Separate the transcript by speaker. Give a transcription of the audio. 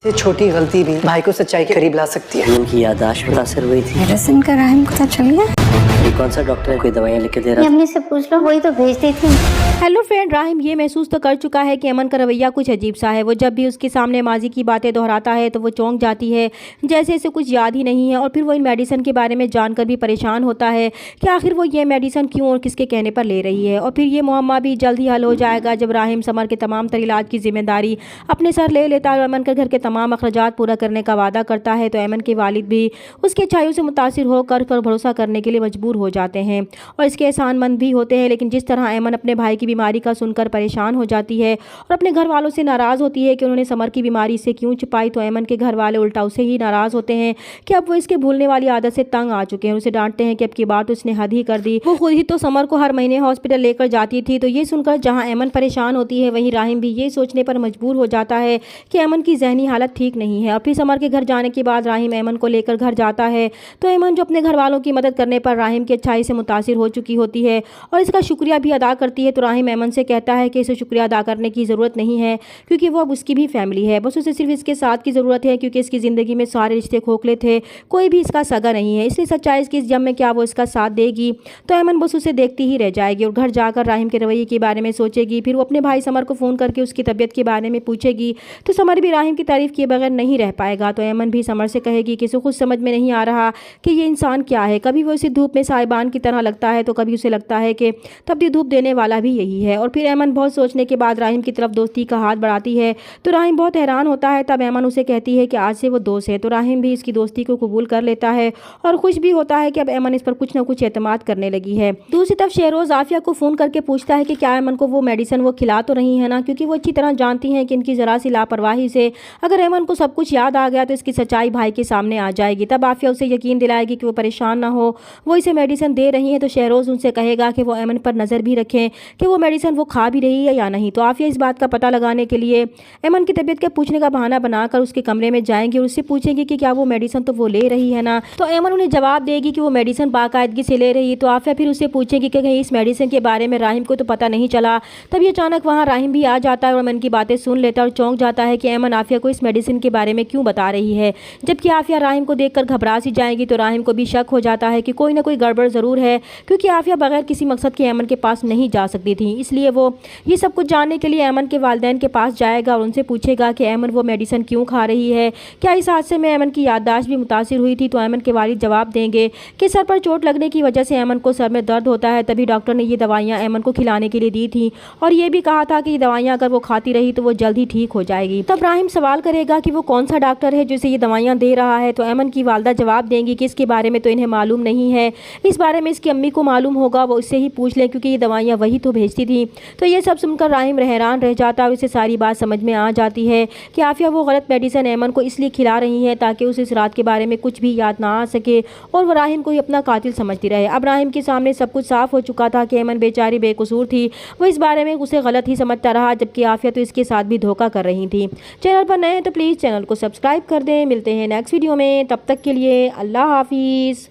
Speaker 1: ये छोटी गलती भी भाई को सच्चाई के करीब ला सकती है।
Speaker 2: उनकी याददाश्त मुतासर हुई थी।
Speaker 3: मेडिसिन का राहिम पता चल गया।
Speaker 2: ये कौन सा डॉक्टर है, कोई दवाइयाँ लिख के दे रहा
Speaker 4: अम्मी से पूछ लो, वही तो भेजती थी।
Speaker 5: हेलो फ्रेंड, राहिम ये महसूस तो कर चुका है कि अमन का रवैया कुछ अजीब सा है। वो जब भी उसके सामने माजी की बातें दोहराता है तो वो चौंक जाती है, जैसे इसे कुछ याद ही नहीं है। और फिर वो इन मेडिसिन के बारे में जानकर भी परेशान होता है कि आखिर वो ये मेडिसिन क्यों और किसके कहने पर ले रही है। और फिर ये मुअम्मा भी जल्द ही हल हो जाएगा जब राहिम समर के तमाम तर इलाज की जिम्मेदारी अपने सर ले लेता है और अमन के घर के तमाम अखराजात पूरा करने का वादा करता है। तो अमन के वालिद भी उसकी अच्छाइयों से मुतासिर होकर भरोसा करने के लिए मजबूर हो जाते हैं और इसके एहसानमंद भी होते हैं। लेकिन जिस तरह अमन अपने भाई की बीमारी का सुनकर परेशान हो जाती है और अपने घर वालों से नाराज़ होती है कि उन्होंने समर की बीमारी से क्यों छुपाई, तो अमन के घर वाले उल्टा उसे ही नाराज़ होते हैं कि अब वो इसके भूलने वाली आदत से तंग आ चुके हैं। उसे डांटते हैं कि अब की बार तो उसने हद ही कर दी। वो खुद ही तो समर को हर महीने हॉस्पिटल लेकर जाती थी। तो ये सुनकर जहाँ अमन परेशान होती है, वहीं राहिम भी ये सोचने पर मजबूर हो जाता है कि अमन की जहनी हालत ठीक नहीं है। और फिर समर के घर जाने के बाद राहिम अमन को लेकर घर जाता है तो अमन जो अपने घर वालों की मदद करने पर राहिम की अच्छाई से मुतासिर हो चुकी होती है और इसका शुक्रिया भी अदा करती है। तो राहिम अमन से कहता है कि इसे शुक्रिया अदा करने की ज़रूरत नहीं है क्योंकि वो अब उसकी भी फैमिली है, बस उसे सिर्फ इसके साथ की ज़रूरत है क्योंकि इसकी ज़िंदगी में सारे रिश्ते खोखले थे, कोई भी इसका सगा नहीं है। इसलिए सच्चाई इसकी जब में क्या वो इसका साथ देगी। तो अमन बस उसे देखती ही रह जाएगी और घर जाकर राहिम के रवैये के बारे में सोचेगी। फिर वो अपने भाई समर को फ़ोन करके उसकी तबीयत के बारे में पूछेगी तो समर भी राहिम की तारीफ़ किए बगैर नहीं रह पाएगा। तो अमन भी समर से कहेगी कि इसे खुद समझ में नहीं आ रहा कि ये इंसान क्या है। कभी वो इसे धूप में साहिबान की तरह लगता है तो कभी उसे लगता है कि तब धूप देने वाला भी यही है। और फिर अमन बहुत सोचने के बाद राहिम की तरफ दोस्ती का हाथ बढ़ाती है तो राहिम बहुत हैरान होता है। तब अमन उसे कहती है कि आज से वो दोस्त है। तो राहिम भी इसकी दोस्ती को कबूल कर लेता है और खुश भी होता है कि अब अमन इस पर कुछ ना कुछ एतमाद करने लगी है। दूसरी तरफ शहरोज आफिया को फ़ोन करके पूछता है कि क्या अमन को वो मेडिसिन वो खिला तो रही है ना, क्योंकि वो अच्छी तरह जानती हैं कि इनकी ज़रा सी लापरवाही से अगर अमन को सब कुछ याद आ गया तो इसकी सच्चाई भाई के सामने आ जाएगी। तब आफिया उसे यकीन दिलाएगी कि वो परेशान ना हो, वो इसे मेडिसिन दे रही है। तो शहरोज उनसे कहेगा कि वो अमन पर नज़र भी रखें कि वो मेडिसिन वो खा भी रही है या नहीं। तो आफिया इस बात का पता लगाने के लिए अमन की तबीयत के पूछने का बहाना बनाकर उसके कमरे में जाएंगी और उससे पूछेंगी कि क्या वो मेडिसिन तो वो ले रही है ना। तो अमन उन्हें जवाब देगी कि वो मेडिसिन बाकायदगी से ले रही है। तो आफिया फिर उससे पूछेगी कि कहीं इस मेडिसिन के बारे में राहिम को तो पता नहीं चला। तभी अचानक वहाँ राहिम भी आ जाता है और अमन की बातें सुन लेता है और चौंक जाता है कि अमन आफिया को इस मेडिसिन के बारे में क्यों बता रही है। जबकि आफिया राहिम को देखकर घबरा सी जाएगी तो राहिम को भी शक हो जाता है कि कोई ना कोई गड़बड़ ज़रूर है, क्योंकि आफिया बगैर किसी मकसद के अमन के पास नहीं जा सकती थी। इसलिए वो ये सब कुछ जानने के लिए अमन के वालिदैन के पास जाएगा और उनसे पूछेगा कि अमन वो मेडिसिन क्यों खा रही है, क्या इस हादसे में अमन की याददाश्त भी मुतासिर हुई थी। तो अमन के वालिद जवाब देंगे कि सर पर चोट लगने की वजह से अमन को सर में दर्द होता है, तभी डॉक्टर ने ये दवाइयाँ अमन को खिलाने के लिए दी थी और ये भी कहा था कि ये दवाइयाँ अगर वो खाती रही तो वो जल्द ही ठीक हो जाएगी। तब राहिम सवाल करेगा कि वो कौन सा डॉक्टर है जो इसे ये दवाइयाँ दे रहा है। तो अमन की वालदा जवाब देंगी कि इसके बारे में तो इन्हें मालूम नहीं है, इस बारे में इसकी अम्मी को मालूम होगा, वो इससे ही पूछ लें क्योंकि ये दवाइयाँ वही तो भेजती थी। तो ये सब सुनकर राहिम हैरान रह जाता है और इसे सारी बात समझ में आ जाती है कि आफिया वो गलत मेडिसिन अमन को इसलिए खिला रही है ताकि उसे इस रात के बारे में कुछ भी याद ना आ सके और वो राहिम को ही अपना कातिल समझती रहे। अब राहिम के सामने सब कुछ साफ हो चुका था कि अमन बेचारी बेकसूर थी, वो इस बारे में उसे गलत ही समझता रहा, जबकि आफिया तो इसके साथ भी धोखा कर रही थी। चैनल पर नए हैं तो प्लीज़ चैनल को सब्सक्राइब कर दें। मिलते हैं नेक्स्ट वीडियो में, तब तक के लिए अल्लाह हाफिज़।